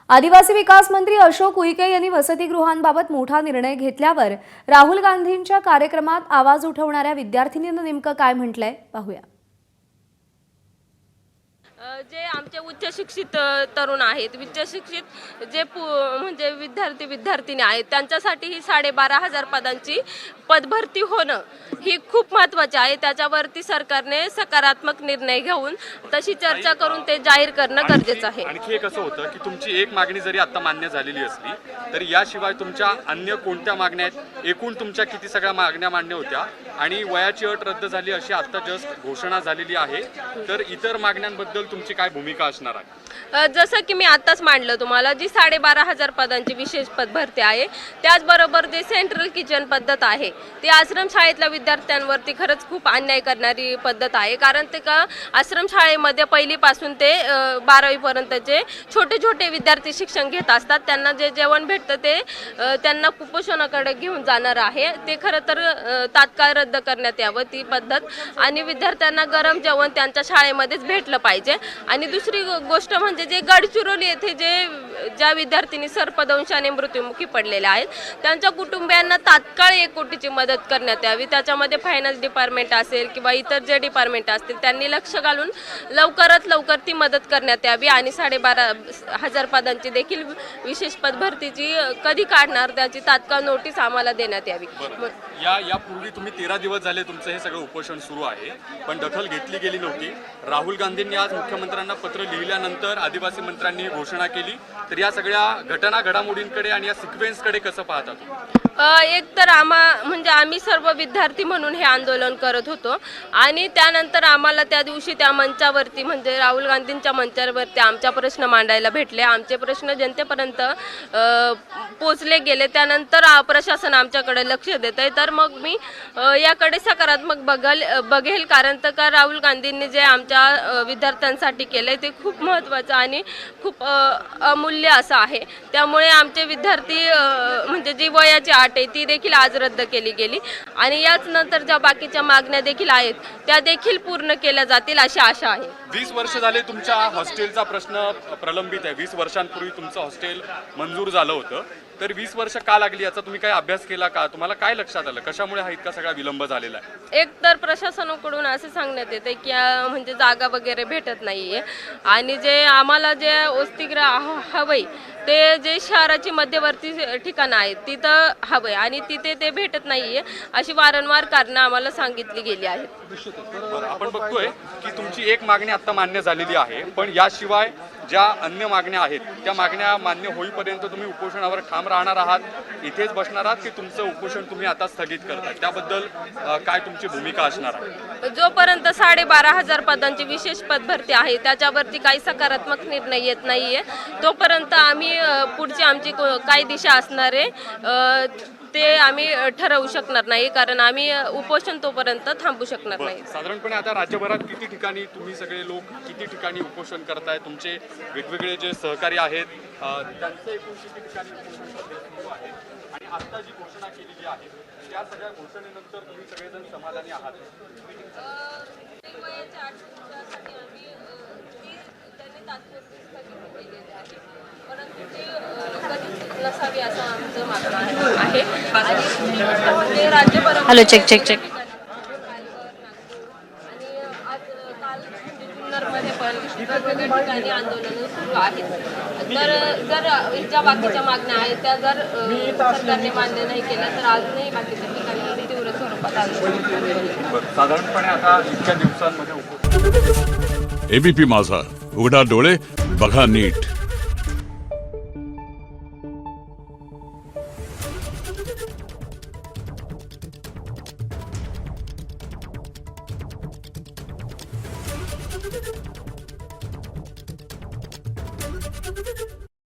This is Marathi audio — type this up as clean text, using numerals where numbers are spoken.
आदिवासी विकास मंत्री अशोक उईके यांनी वसतिगृहांबाबत मोठा निर्णय घेतल्यावर राहुल गांधींच्या कार्यक्रमात आवाज उठवणाऱ्या विद्यार्थिनींनी नेमकं काय म्हटलंय पाहूया। जे आमचे उच्च शिक्षित तरुण आहेत, उच्च शिक्षित जे म्हणजे विद्यार्थिनी आहेत, त्यांच्यासाठी ही 12,500 पदांची पदभरती होणं ही खूप महत्त्वाची आहे। त्याच्यावरती सरकारने सकारात्मक निर्णय घेऊन तशी चर्चा करून ते जाहीर करणं गरजेचं आहे। आणखी एक असं होतं की तुमची एक मागणी जरी आता मान्य झालेली असली तरी याशिवाय तुमच्या अन्य कोणत्या मागण्या आहेत, एकूण तुमच्या किती सगळ्या मागण्या मान्य होत्या आणि वयाची अट रद्द झाली अशी आता जस्ट घोषणा झालेली आहे, तर इतर मागण्यांबद्दल तुमची काय भूमिका असणार आहे? जसं की मी आताच मांडलं तुम्हाला, जी 12,500 पदांची विशेष पदभरती आहे, त्याचबरोबर जे सेंट्रल किचन पद्धत आहे ती आश्रमशाळेतल्या विद्यार्थ्यांवरती खरंच खूप अन्याय करणारी पद्धत आहे। कारण ते का आश्रमशाळेमध्ये पहिलीपासून ते 12वी पर्यंतचे छोटे छोटे विद्यार्थी शिक्षण घेत असतात, त्यांना जे जेवण भेटतं ते त्यांना कुपोषणाकडे घेऊन जाणार आहे। ते खरं तर तात्काळ रद्द करण्यात यावं ती पद्धत, आणि विद्यार्थ्यांना गरम जेवण त्यांच्या शाळेमध्येच भेटलं पाहिजे। आणि दुसरी गोष्ट म्हणजे जे गडचिरोली येथे ज्या विद्यार्थिनी सर्पदंशाने मृत्युमुखी पडलेल्या आहेत, त्यांच्या कुटुंबियांना तात्काळ 1 कोटीची मदत करण्यात यावी। त्याच्यामध्ये फायनान्स डिपार्टमेंट असेल किंवा इतर जे डिपार्टमेंट असतील त्यांनी लक्ष घालून लवकरात लवकर ती मदत करण्यात यावी। आणि 12,500 पदांची देखील विशेष पदभरतीची कधी काढणार त्याची तात्काळ नोटीस आम्हाला देण्यात यावी। यापूर्वी तुम्ही 13 दिवस झाले तुमचं हे सगळं उपोषण सुरू आहे, पण दखल घेतली गेली नव्हती। राहुल गांधींनी आज मुख्यमंत्र्यांना पत्र लिहिल्यानंतर आदिवासी मंत्र्यांनी घोषणा केली, तर या सगळ्या घडामोडींकडे आणि या सिक्वेन्सकडे कसं पाहता तुम्ही? एक तर आम्ही सर्व विद्यार्थी म्हणून हे आंदोलन करत होतो, आणि त्यानंतर आम्हाला त्या दिवशी त्या मंचावरती म्हणजे राहुल गांधींच्या मंचावरती आमचा प्रश्न मांडायला भेटले, आमचे प्रश्न जनतेपर्यंत पोचले गेले। त्यानंतर प्रशासन आमच्याकडे लक्ष देत आहे, तर मग मी याकडे सकारात्मक बघेल। कारण तर का राहुल गांधींनी जे आमच्या विद्यार्थ्यांसाठी केलंय ते खूप महत्त्वाचं आणि खूप अमूल्य असं आहे। त्यामुळे आमचे विद्यार्थी म्हणजे जी वयाची अट आहे ती देखील आज रद्द केली गेली, आणि याच नंतर ज्या बाकीच्या मागण्या देखील आहेत त्या देखील पूर्ण केल्या जातील अशी आशा आहे। 20 वर्ष झाले तुमच्या हॉस्टेलचा प्रश्न प्रलंबित आहे। 20 वर्षांपूर्वी तुमचं हॉस्टेल मंजूर झालं होतं, तर 20 वर्ष का लागली याचा तुम्ही काय अभ्यास केला का? तुम्हाला काय लक्षात आलं, कशामुळे हा इतका सगळा विलंब झालेला आहे? एक तर प्रशासनाकडून असं सांगण्यात येते की म्हणजे जागा वगैरे भेटत नाहीये, आणि जे आम्हाला जे वसतिगृह हवंय ते जे शहराची मध्यवर्ती ठिकाणं आहेत तिथं हवंय, आणि तिथे ते भेटत नाहीये अशी वारंवार कारणं आम्हाला सांगितली गेली आहेत। आपण बघतोय की तुमची एक मागणी आता मान्य झालेली आहे, पण याशिवाय ज्या अन्य मागण्या आहेत त्या मागण्या मान्य होईपर्यंत तुम्ही उपोषणावर ठाम राहणार आहात, इथेच बसणार आहात की तुमचं उपोषण तुम्ही आता स्थगित करताय? त्याबद्दल काय तुमची भूमिका असणार आहे? जोपर्यंत 12,500 पदांची विशेष पदभरती आहे त्याच्यावरती काही सकारात्मक निर्णय येत नाहीये, तोपर्यंत आम्ही पुढची आमची काय दिशा असणार आहे ते आम्ही ठरवू शकणार नाही, कारण आम्ही उपोषण तोपर्यंत थांबू शकणार नाही। साधारणपणे आता राज्यभरात किती ठिकाणी तुम्ही सगळे लोक किती ठिकाणी उपोषण करताय? तुमचे वेगवेगळे जे सहकारी आहेत त्यांचं एकूण किती ठिकाणी उपोषण सुरू आहे? आणि आता जी घोषणा केलेली आहे त्या सगळ्या घोषणेनंतर तुम्ही सगळेजण समाधानी आहात? Hello, check check check. वेगवेगळ्या ठिकाणी आंदोलन सुरू आहेत, तर जर ज्या बाकीच्या मागण्या आहेत त्या जर सरकारने मान्य नाही केल्या तर अजूनही बाकीच्या ठिकाणी तीव्र स्वरूपात आंदोलन। साधारणपणे आता इतक्या दिवसांमध्ये एबीपी माझा, उघडा डोळे बघा नीट।